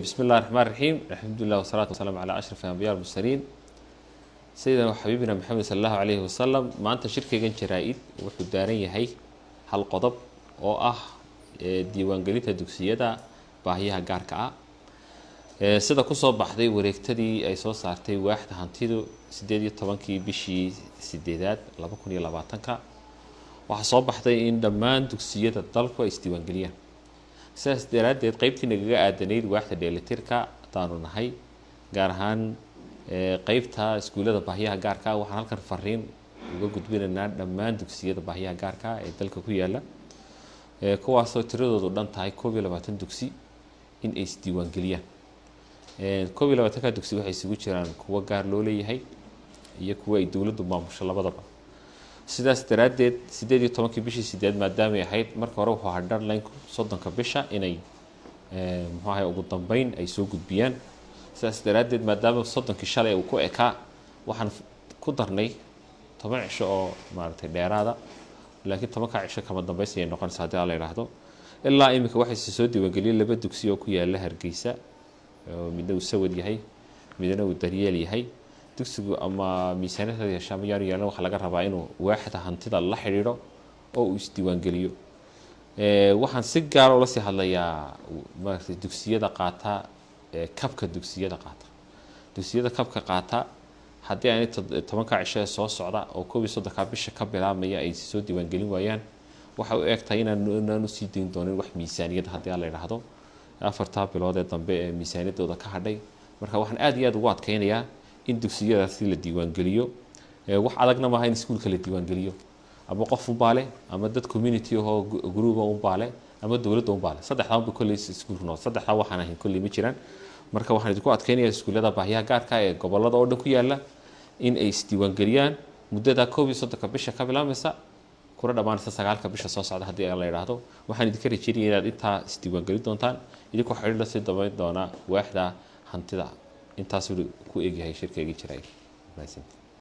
بسم الله الرحمن الرحيم. الحمد لله والصلاة والسلام على أشرف الأنبياء والمرسلين سيدنا وحبيبنا محمد صلى الله عليه وسلم. maanta shirkeygan jaraa'id wuxuu daaran yahay hal qodob oo ah diiwaangelinta dugsiyada baahiyaha gaarka ah sida ku soo baxday wareegtadii ay soo saartay waaxda hantidu 18kii bishii 8aad 2020 waxa soo baxday in dhammaan dugsiyada dalku ay isdiiwaangeliyaan. sidaas daraadeed qaybtii nagaga aadanayd waaxda dheelitirka taanu nahay gaar ahaan qaybta iskuulada baahiyaha gaarka ah waxaan halkan fariin uga gudbinaynaa dhammaan dugsiyada baahiyaha gaarka ah ee dalka ku yaala kuwaasoo tiradoodu dhan tahay 21 dugsi in ay isdiiwaangeliyaan. 21 dugsi waxay isugu jiraan kuwa gaar loo leeyahay iyo kuwa ay dawladdu maamusho labadaba. sidaas daraadeed 18kii bishii 8aad maadaama ay ahayd marka hore wuxuu ahaa deadline-ku 30ka bisha inay ugu dambeyn ay soo gudbiyaan. sidaas daraadeed maadaama 30kii shalay uu ku ekaa waxaan ku darnay 10 cisho oo maaragtay dheeraada laakiin 10ka cisho kama dambeysay ay noqonaysaa haddii la yiraahdo. ilaa imika waxay soo diiwaangeliyeen 2 dugsi oo ku yaala Hargeysa midna uu sawir yahay midna uu daryeel yahay. dugsigu ama miisaaniyadda yeeshamayaan yeelan waxa laga rabaa inuu waaxda hantida la xiriiro oo uu isdiiwaangeliyo. waxaan si gaar ah ula sii hadlayaa maaragtay dugsiyada qaata kabka dugsiyada qaata. dugsiyada kabka qaata haddii ay 10ka cisho soo socda oo 31ka bisha ka bilaabmaya ay soo diiwaangelin waayaan waxa uu eegtay inaanu sii deyn doonin wax miisaaniyad haddii la yiraahdo 4 bilood ee dambe ee miisaaniyaddooda ka hadhay. marka waxaan aad iyo aad ugu adkeynayaa in dugsiyadaasi la diiwaangeliyo. wax adagna maaha in iskuulka la diiwaangeliyo ama qof u baale ama dad community oo group u baale ama dawladda u baale saddexdaanba kulli iskuulku noo saddexda waxaan ahayn kulli ma jiraan. marka waxaan idinku adkeynayaa iskuulada baahiyaha gaarka ee gobolada oo dhan ku yaala in ay isdiiwaangeliyaan muddada 31ka bisha ka bilaabmaysa kuna dhamaanaysa 9ka bisha soo socda haddii la yiraahdo. waxaan idinka rajaynayaa inaad intaa isdiiwaangelin doontaan idinkoo xiriir la sii damayn doona waaxda hantida. intaas uu ku eegyahay shirkeyga jaraa'id.